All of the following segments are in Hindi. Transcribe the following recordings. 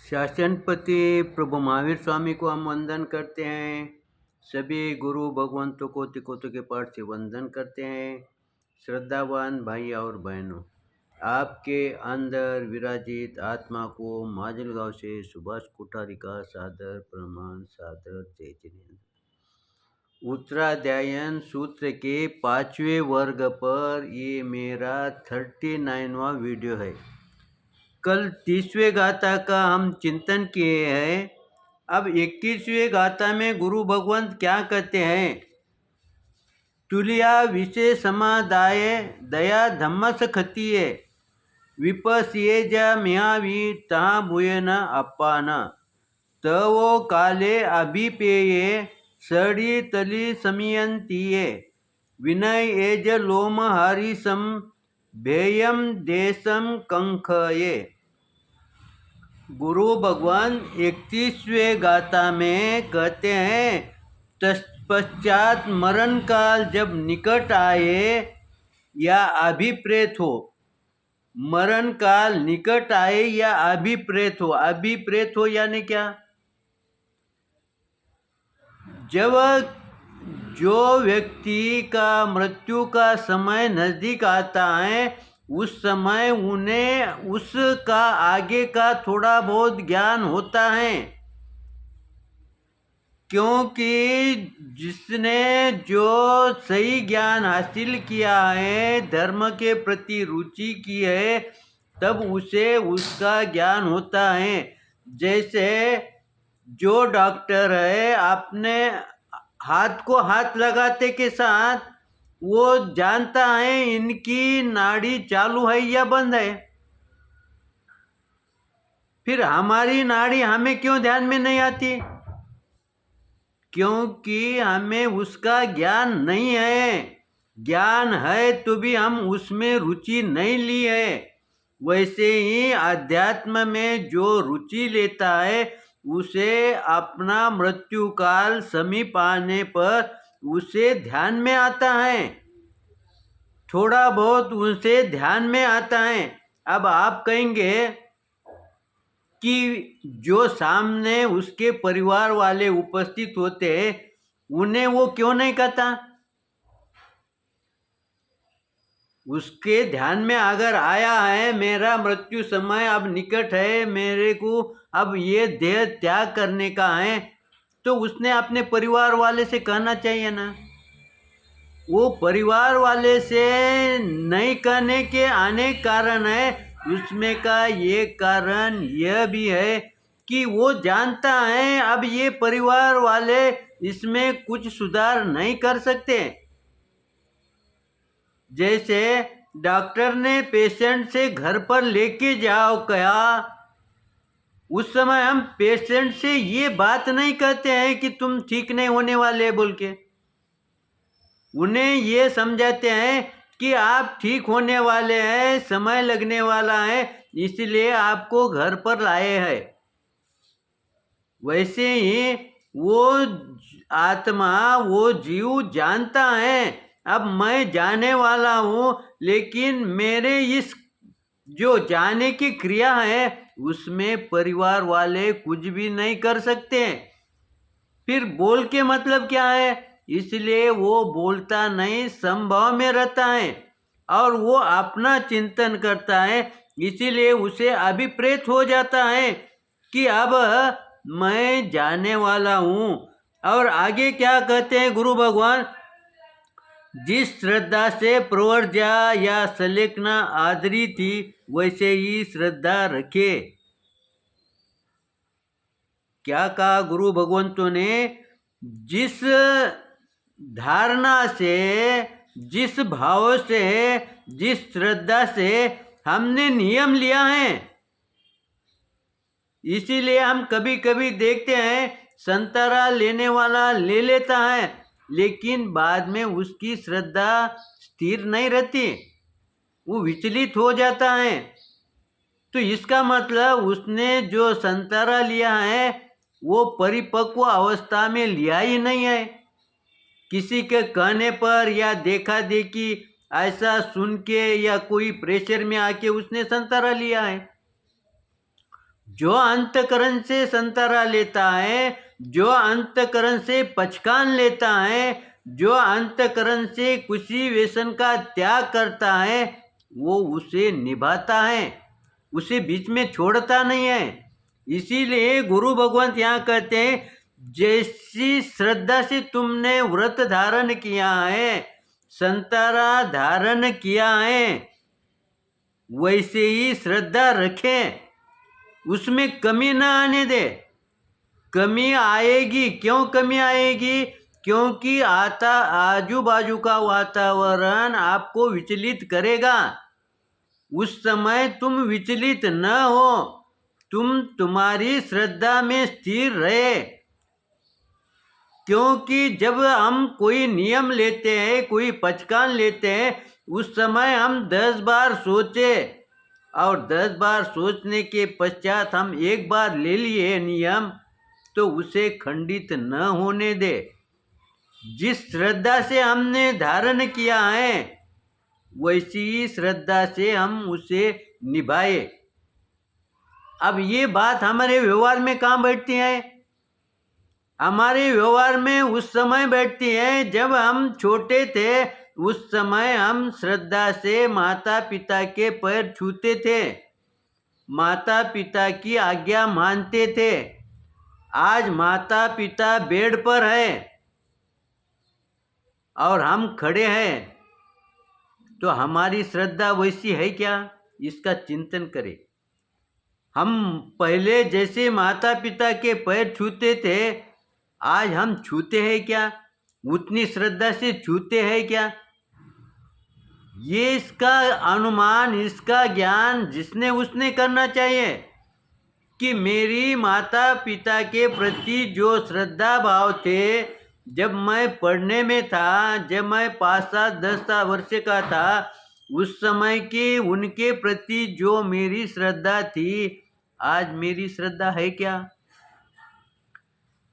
शासनपति प्रभु महावीर स्वामी को हम वंदन करते हैं। सभी गुरु भगवंतों को तिकोतों के पाठ से वंदन करते हैं। श्रद्धावान भाई और बहनों, आपके अंदर विराजित आत्मा को माजलगांव से सुभाष कोठारी का सादर प्रणाम, सादर जय जिनेन्द्र। उत्तराध्यायन सूत्र के 5वें वर्ग पर ये मेरा 39वां वीडियो है। कल 30वें गाथा का हम चिंतन किए हैं। अब 21वें गाथा में गुरु भगवंत क्या कहते हैं? तुलिया विषय समादाय दया धम्मस खतिये विपसिये जा मियावी तहा भूये न अप्पाना तवो काले अभिपेये सड़ी तली समियंतिये विनय एज लोम हरिसम भेयम देशम कंखये। गुरु भगवान 31वें गाथा में कहते हैं, तत्पश्चात मरण काल जब निकट आए या अभिप्रेत हो, मरण काल निकट आए या अभिप्रेत हो। अभिप्रेत हो यानी क्या? जब जो व्यक्ति का मृत्यु का समय नजदीक आता है उस समय उन्हें उसका आगे का थोड़ा बहुत ज्ञान होता है, क्योंकि जिसने जो सही ज्ञान हासिल किया है, धर्म के प्रति रुचि की है, तब उसे उसका ज्ञान होता है। जैसे जो डॉक्टर है, अपने हाथ को हाथ लगाते के साथ वो जानता है इनकी नाड़ी चालू है या बंद है। फिर हमारी नाड़ी हमें क्यों ध्यान में नहीं आती? क्योंकि हमें उसका ज्ञान नहीं है। ज्ञान है तो भी हम उसमें रुचि नहीं ली है। वैसे ही अध्यात्म में जो रुचि लेता है उसे अपना मृत्यु काल समीप आने पर उसे ध्यान में आता है, थोड़ा बहुत उसे ध्यान में आता है। अब आप कहेंगे कि जो सामने उसके परिवार वाले उपस्थित होते हैं उन्हें वो क्यों नहीं कहता? उसके ध्यान में अगर आया है मेरा मृत्यु समय अब निकट है, मेरे को अब ये देह त्याग करने का है, तो उसने अपने परिवार वाले से कहना चाहिए ना। वो परिवार वाले से नहीं कहने के अनेक कारण है। उसमें का ये कारण यह भी है कि वो जानता है अब ये परिवार वाले इसमें कुछ सुधार नहीं कर सकते। जैसे डॉक्टर ने पेशेंट से घर पर लेके जाओ कहा, उस समय हम पेशेंट से ये बात नहीं कहते हैं कि तुम ठीक नहीं होने वाले बोल के। उन्हें ये समझाते हैं कि आप ठीक होने वाले हैं, समय लगने वाला है, इसलिए आपको घर पर लाए हैं। वैसे ही वो आत्मा, वो जीव जानता है अब मैं जाने वाला हूँ, लेकिन मेरे इस जो जाने की क्रिया है उसमें परिवार वाले कुछ भी नहीं कर सकते। फिर बोल के मतलब क्या है? इसलिए वो बोलता नहीं, संभव में रहता है और वो अपना चिंतन करता है। इसीलिए उसे अभिप्रेत हो जाता है कि अब मैं जाने वाला हूँ। और आगे क्या कहते हैं गुरु भगवान? जिस श्रद्धा से प्रवर्जा या सलेखना आदरी थी वैसे ही श्रद्धा रखे। क्या कहा गुरु भगवंतों ने? जिस धारणा से, जिस भाव से, जिस श्रद्धा से हमने नियम लिया है, इसीलिए हम कभी कभी देखते हैं संतरा लेने वाला ले लेता है, लेकिन बाद में उसकी श्रद्धा स्थिर नहीं रहती, वो विचलित हो जाता है। तो इसका मतलब उसने जो संतरा लिया है वो परिपक्व अवस्था में लिया ही नहीं है। किसी के कहने पर या देखा देखी ऐसा सुन के या कोई प्रेशर में आके उसने संतरा लिया है। जो अंतकरण से संतरा लेता है, जो अंतकरण से पचकान लेता है, जो अंतकरण से किसी व्यसन का त्याग करता है, वो उसे निभाता है, उसे बीच में छोड़ता नहीं है। इसीलिए गुरु भगवंत यहाँ कहते हैं, जैसी श्रद्धा से तुमने व्रत धारण किया है, संतरा धारण किया है, वैसे ही श्रद्धा रखें, उसमें कमी ना आने दे। कमी आएगी, क्यों कमी आएगी? क्योंकि आजू बाजू का वातावरण आपको विचलित करेगा। उस समय तुम विचलित न हो, तुम्हारी श्रद्धा में स्थिर रहे। क्योंकि जब हम कोई नियम लेते हैं, कोई पचकान लेते हैं, उस समय हम 10 बार सोचे, और 10 बार सोचने के पश्चात हम एक बार ले लिए नियम, तो उसे खंडित न होने दे। जिस श्रद्धा से हमने धारण किया है, वैसी ही श्रद्धा से हम उसे निभाए। अब ये बात हमारे व्यवहार में कहाँ बैठती है? हमारे व्यवहार में उस समय बैठती है जब हम छोटे थे। उस समय हम श्रद्धा से माता पिता के पैर छूते थे, माता पिता की आज्ञा मानते थे। आज माता पिता बेड पर है और हम खड़े हैं, तो हमारी श्रद्धा वैसी है क्या? इसका चिंतन करें। हम पहले जैसे माता पिता के पैर छूते थे, आज हम छूते हैं क्या? उतनी श्रद्धा से छूते हैं क्या? ये इसका अनुमान, इसका ज्ञान जिसने उसने करना चाहिए कि मेरी माता पिता के प्रति जो श्रद्धा भाव थे, जब मैं पढ़ने में था, जब मैं 5, 7, 10 वर्ष का था, उस समय की उनके प्रति जो मेरी श्रद्धा थी, आज मेरी श्रद्धा है क्या?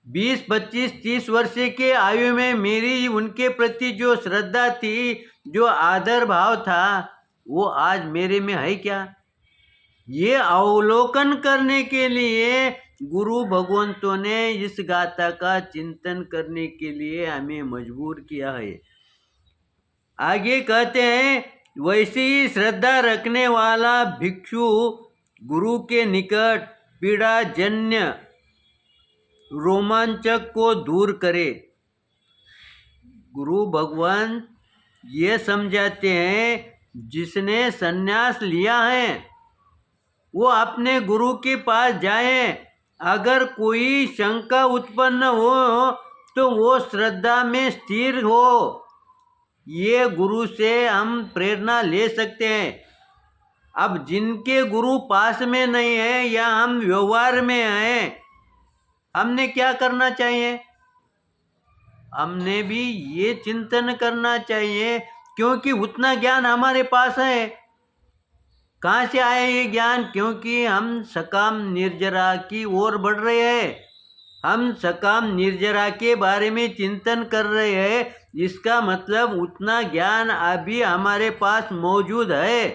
20, 25, 30 वर्ष के आयु में मेरी उनके प्रति जो श्रद्धा थी, जो आदर भाव था, वो आज मेरे में है क्या? ये अवलोकन करने के लिए गुरु भगवंतों ने इस गाथा का चिंतन करने के लिए हमें मजबूर किया है। आगे कहते हैं, वैसी ही श्रद्धा रखने वाला भिक्षु गुरु के निकट पीड़ाजन्य रोमांचक को दूर करे। गुरु भगवान ये समझाते हैं, जिसने संन्यास लिया है वो अपने गुरु के पास जाए। अगर कोई शंका उत्पन्न हो तो वो श्रद्धा में स्थिर हो। ये गुरु से हम प्रेरणा ले सकते हैं। अब जिनके गुरु पास में नहीं है या हम व्यवहार में हैं, हमने क्या करना चाहिए? हमने भी ये चिंतन करना चाहिए, क्योंकि उतना ज्ञान हमारे पास है। कहाँ से आया ये ज्ञान? क्योंकि हम सकाम निर्जरा की ओर बढ़ रहे हैं, हम सकाम निर्जरा के बारे में चिंतन कर रहे हैं। इसका मतलब उतना ज्ञान अभी हमारे पास मौजूद है।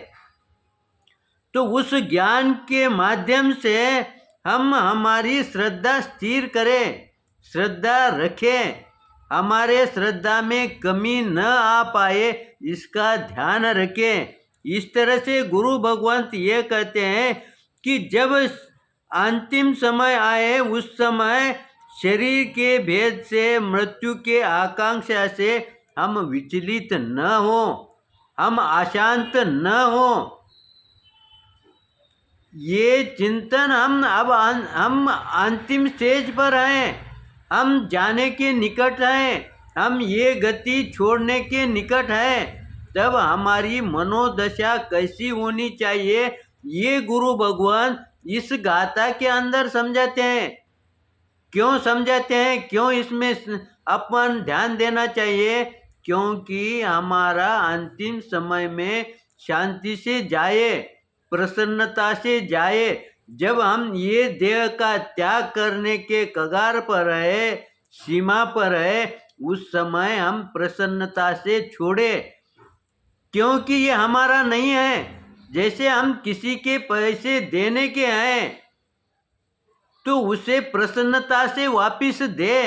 तो उस ज्ञान के माध्यम से हम हमारी श्रद्धा स्थिर करें, श्रद्धा रखें, हमारे श्रद्धा में कमी न आ पाए, इसका ध्यान रखें। इस तरह से गुरु भगवंत ये कहते हैं कि जब अंतिम समय आए, उस समय शरीर के भेद से, मृत्यु के आकांक्षा से हम विचलित न हो, हम अशांत न हो। ये चिंतन हम अंतिम स्टेज पर हैं, हम जाने के निकट हैं, हम ये गति छोड़ने के निकट हैं। तब हमारी मनोदशा कैसी होनी चाहिए, ये गुरु भगवान इस गाथा के अंदर समझाते हैं। क्यों समझाते हैं? क्यों इसमें अपन ध्यान देना चाहिए? क्योंकि हमारा अंतिम समय में शांति से जाए, प्रसन्नता से जाए। जब हम ये देह का त्याग करने के कगार पर है, सीमा पर है, उस समय हम प्रसन्नता से छोड़े, क्योंकि ये हमारा नहीं है। जैसे हम किसी के पैसे देने के हैं, तो उसे प्रसन्नता से वापिस दे।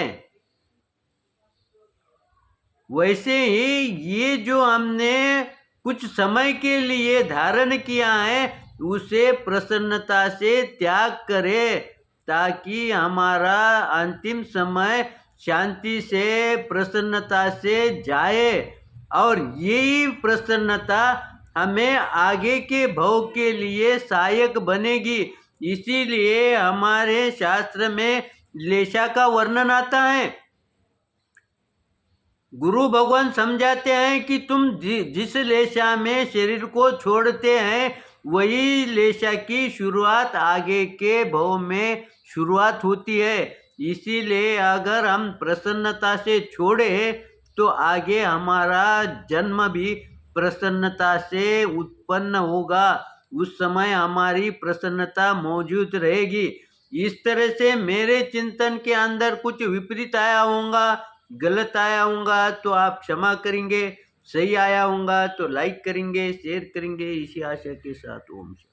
वैसे ही ये जो हमने कुछ समय के लिए धारण किया है उसे प्रसन्नता से त्याग करे, ताकि हमारा अंतिम समय शांति से प्रसन्नता से जाए। और यही प्रसन्नता हमें आगे के भव के लिए सहायक बनेगी। इसीलिए हमारे शास्त्र में लेशा का वर्णन आता है। गुरु भगवान समझाते हैं कि तुम जिस लेशा में शरीर को छोड़ते हैं वही लेशा की शुरुआत आगे के भव में शुरुआत होती है। इसीलिए अगर हम प्रसन्नता से छोड़े तो आगे हमारा जन्म भी प्रसन्नता से उत्पन्न होगा। उस समय हमारी प्रसन्नता मौजूद रहेगी। इस तरह से मेरे चिंतन के अंदर कुछ विपरीत आया होगा, गलत आया होगा तो आप क्षमा करेंगे, सही आया होगा तो लाइक करेंगे, शेयर करेंगे। इसी आशा के साथ ओम शांति।